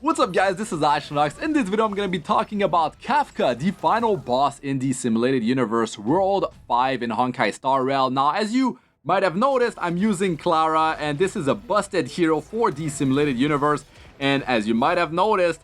What's up guys, this is Astranox. In this video I'm going to be talking about Kafka, the final boss in the Simulated Universe World 5 in Honkai Star Rail. Now as you might have noticed, I'm using Clara and this is a busted hero for the Simulated Universe. And as you might have noticed,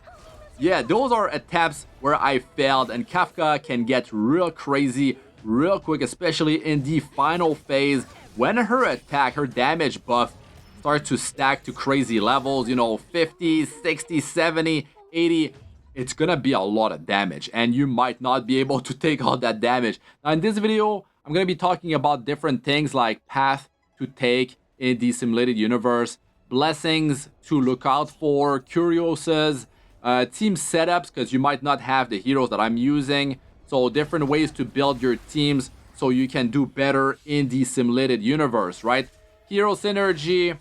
yeah, those are attempts where I failed, and Kafka can get real crazy real quick, especially in the final phase when her attack, her damage buff start to stack to crazy levels, you know, 50, 60, 70, 80. It's gonna be a lot of damage and you might not be able to take all that damage. Now in this video, I'm gonna be talking about different things like path to take in the Simulated Universe, blessings to look out for, curioses, team setups, because you might not have the heroes that I'm using. So different ways to build your teams so you can do better in the Simulated Universe, right? Hero synergy.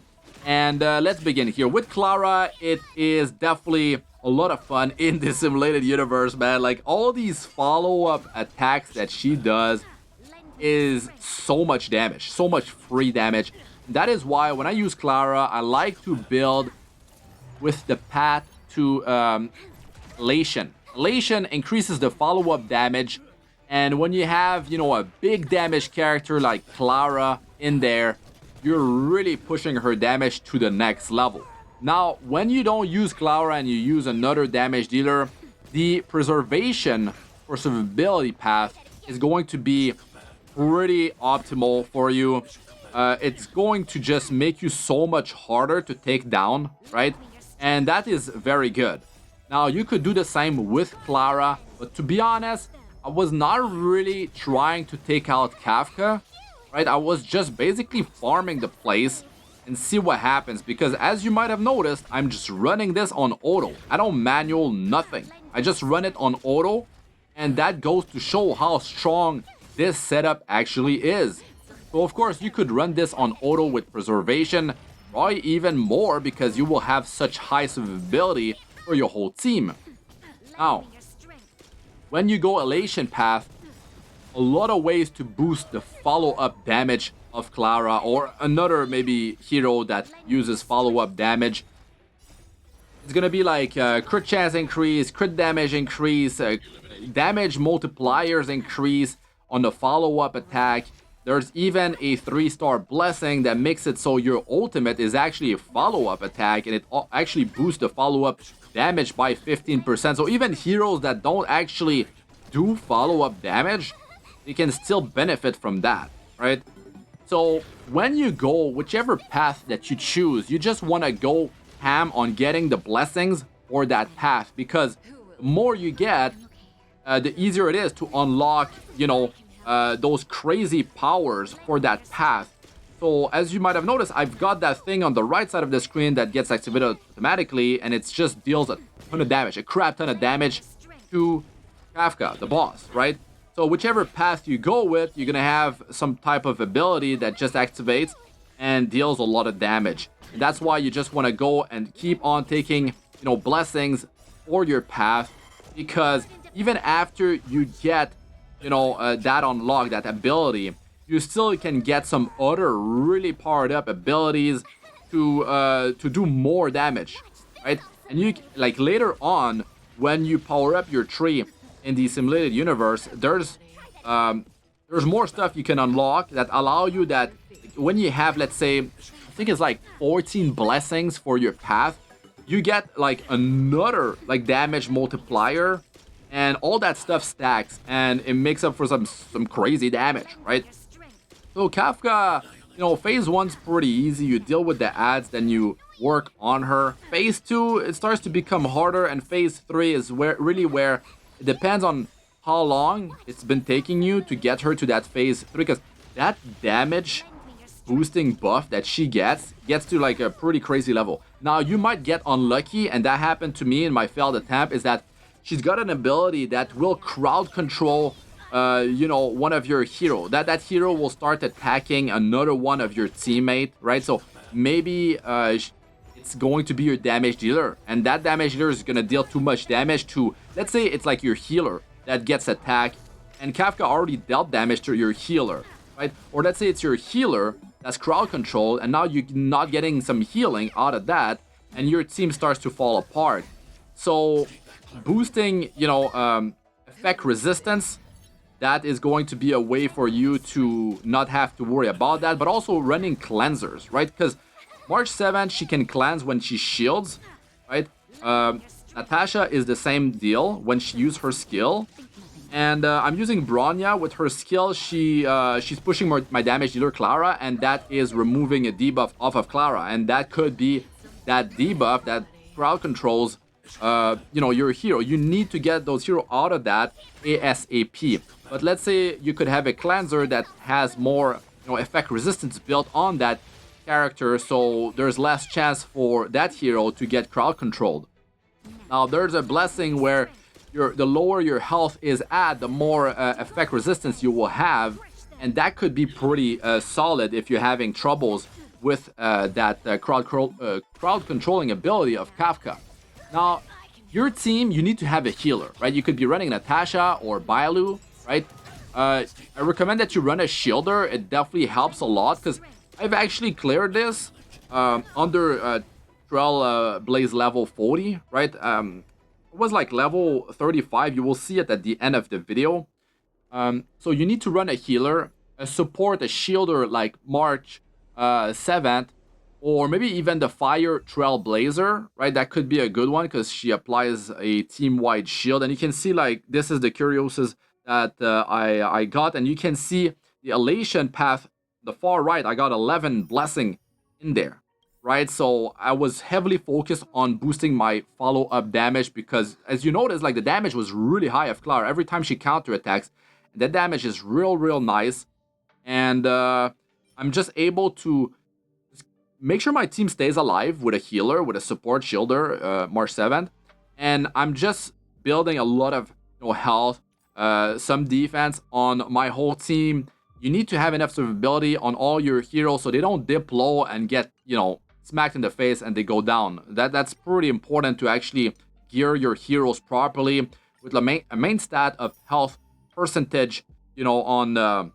And let's begin here. With Clara, it is definitely a lot of fun in the Simulated Universe, man. Like, all these follow-up attacks that she does is so much damage, so much free damage. That is why when I use Clara, I like to build with the path to elation. Elation increases the follow-up damage, and when you have, you know, a big damage character like Clara in there, you're really pushing her damage to the next level. Now, when you don't use Clara and you use another damage dealer, the preservation for survivability path is going to be pretty optimal for you. It's going to just make you so much harder to take down, right? And that is very good. Now, you could do the same with Clara, but to be honest, I was not really trying to take out Kafka. Right, I was just basically farming the place and see what happens, because as you might have noticed, I'm just running this on auto. I don't manual nothing. I just run it on auto, and that goes to show how strong this setup actually is. So of course you could run this on auto with preservation, probably even more, because you will have such high survivability for your whole team. Now, when you go elation path, a lot of ways to boost the follow-up damage of Clara or another maybe hero that uses follow-up damage. It's gonna be like crit chance increase, crit damage increase, damage multipliers increase on the follow-up attack. There's even a 3-star blessing that makes it so your ultimate is actually a follow-up attack, and it actually boosts the follow-up damage by 15%. So even heroes that don't actually do follow-up damage, you can still benefit from that, right? So when you go whichever path that you choose, you just want to go ham on getting the blessings for that path, because the more you get, the easier it is to unlock, you know, those crazy powers for that path. So as you might have noticed, I've got that thing on the right side of the screen that gets activated automatically, and it just deals a ton of damage, a crap ton of damage to Kafka, the boss, right? So whichever path you go with, you're gonna have some type of ability that just activates and deals a lot of damage. And that's why you just want to go and keep on taking, you know, blessings for your path, because even after you get, you know, that unlock, that ability, you still can get some other really powered up abilities to do more damage, right? And you, like, later on when you power up your tree in the Simulated Universe, there's more stuff you can unlock that allow you that when you have, let's say, I think it's like 14 blessings for your path, you get like another like damage multiplier, and all that stuff stacks and it makes up for some crazy damage, right? So Kafka, you know, phase 1's pretty easy. You deal with the ads, then you work on her. Phase 2, it starts to become harder, and phase 3 is where it depends on how long it's been taking you to get her to that phase 3, because that damage boosting buff that she gets to like a pretty crazy level. Now, you might get unlucky, and that happened to me in my failed attempt, is that she's got an ability that will crowd control, you know, one of your hero. That hero will start attacking another one of your teammate, right? So maybe it's going to be your damage dealer, and that damage dealer is going to deal too much damage to, let's say it's like your healer that gets attacked, and Kafka already dealt damage to your healer, right? Or let's say it's your healer that's crowd controlled, and now you're not getting some healing out of that, and your team starts to fall apart. So boosting, effect resistance, that is going to be a way for you to not have to worry about that, but also running cleansers, right? Because March 7, she can cleanse when she shields, right? Natasha is the same deal when she uses her skill. And I'm using Bronya with her skill. She's pushing my damage dealer Clara, and that is removing a debuff off of Clara. And that could be that debuff that crowd controls, your hero. You need to get those hero out of that ASAP. But let's say you could have a cleanser that has more, effect resistance built on that character, so there's less chance for that hero to get crowd controlled. Now there's a blessing where the lower your health is at, the more effect resistance you will have, and that could be pretty solid if you're having troubles with that crowd controlling ability of Kafka. Now, your team, you need to have a healer, right? You could be running Natasha or Bailu, right? I recommend that you run a shielder. It definitely helps a lot because I've actually cleared this under Trail Blaze level 40, right? It was like level 35. You will see it at the end of the video. So you need to run a healer, a support, a shielder like March 7th, or maybe even the Fire Trailblazer, right? That could be a good one because she applies a team-wide shield. And you can see like this is the curios that I got, and you can see the elation path, the far right. I got 11 blessing in there, right? So I was heavily focused on boosting my follow-up damage because, as you notice, like the damage was really high of Clara every time she counterattacks. That damage is real nice, and I'm just able to make sure my team stays alive with a healer, with a support shielder, March 7th, and I'm just building a lot of health, some defense on my whole team. You need to have enough survivability on all your heroes so they don't dip low and get smacked in the face and they go down. That's pretty important to actually gear your heroes properly with a main stat of health percentage, on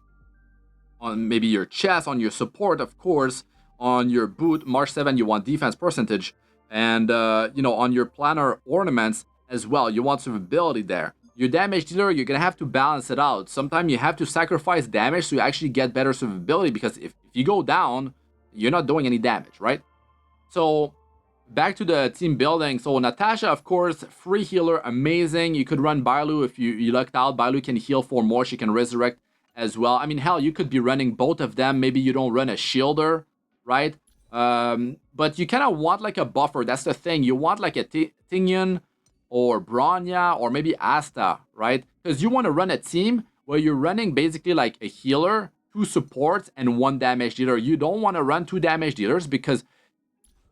maybe your chest, on your support, of course, on your boot. March 7, you want defense percentage, and on your planner ornaments as well, you want survivability there. Your damage dealer, you're gonna have to balance it out. Sometimes you have to sacrifice damage so you actually get better survivability, because if you go down, you're not doing any damage, right? So back to the team building. So Natasha, of course, free healer, amazing. You could run Bailu if you lucked out. Bailu can heal 4 more. She can resurrect as well. I mean, hell, you could be running both of them. Maybe you don't run a shielder, right? But you kind of want like a buffer. That's the thing. You want like a Tingyun or Bronya or maybe Asta, right? Because you want to run a team where you're running basically like a healer, 2 supports, and 1 damage dealer. You don't want to run 2 damage dealers because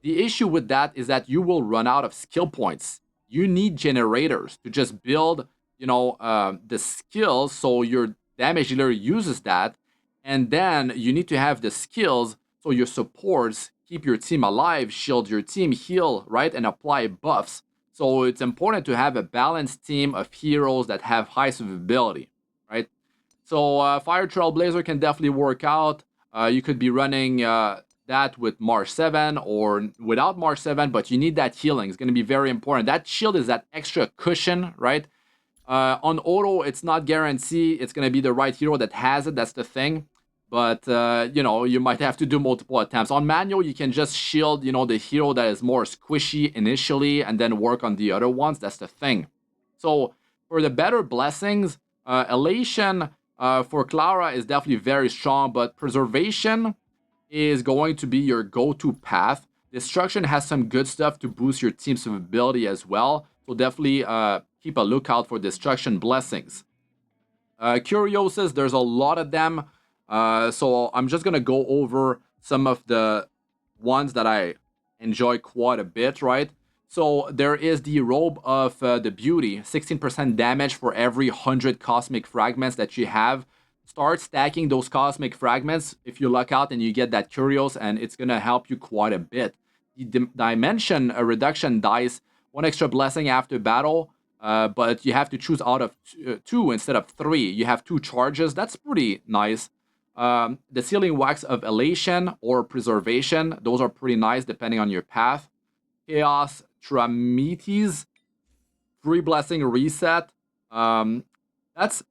the issue with that is that you will run out of skill points. You need generators to just build, the skills so your damage dealer uses that. And then you need to have the skills so your supports keep your team alive, shield your team, heal, right? And apply buffs. So it's important to have a balanced team of heroes that have high survivability, right? So Fire Trailblazer can definitely work out. You could be running that with March 7 or without March 7, but you need that healing. It's going to be very important. That shield is that extra cushion, right? On auto, it's not guaranteed it's going to be the right hero that has it. That's the thing. But, you might have to do multiple attempts. On manual, you can just shield, the hero that is more squishy initially and then work on the other ones. That's the thing. So for the better blessings, Elation for Clara is definitely very strong, but Preservation is going to be your go-to path. Destruction has some good stuff to boost your team's survivability as well. So definitely keep a lookout for Destruction blessings. Curios, there's a lot of them. So I'm just going to go over some of the ones that I enjoy quite a bit, right? So there is the Robe of the Beauty, 16% damage for every 100 cosmic fragments that you have. Start stacking those cosmic fragments if you luck out and you get that curios, and it's going to help you quite a bit. The dimension reduction dice, 1 extra blessing after battle, but you have to choose out of 2 instead of 3. You have 2 charges. That's pretty nice. The Sealing Wax of Elation or Preservation, those are pretty nice depending on your path. Chaos Tramites, free blessing reset. That's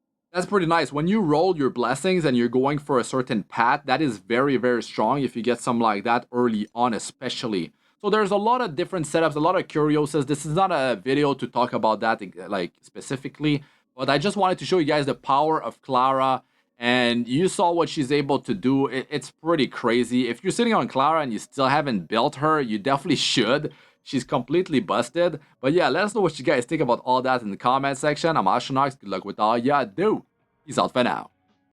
pretty nice. When you roll your blessings and you're going for a certain path, that is very, very strong if you get some like that early on, especially. So there's a lot of different setups, a lot of curios. This is not a video to talk about that like specifically, but I just wanted to show you guys the power of Clara. And you saw what she's able to do. It's pretty crazy. If you're sitting on Clara and you still haven't built her, you definitely should. She's completely busted. But yeah, let us know what you guys think about all that in the comment section. I'm Astranox. Good luck with all ya do. Peace out for now.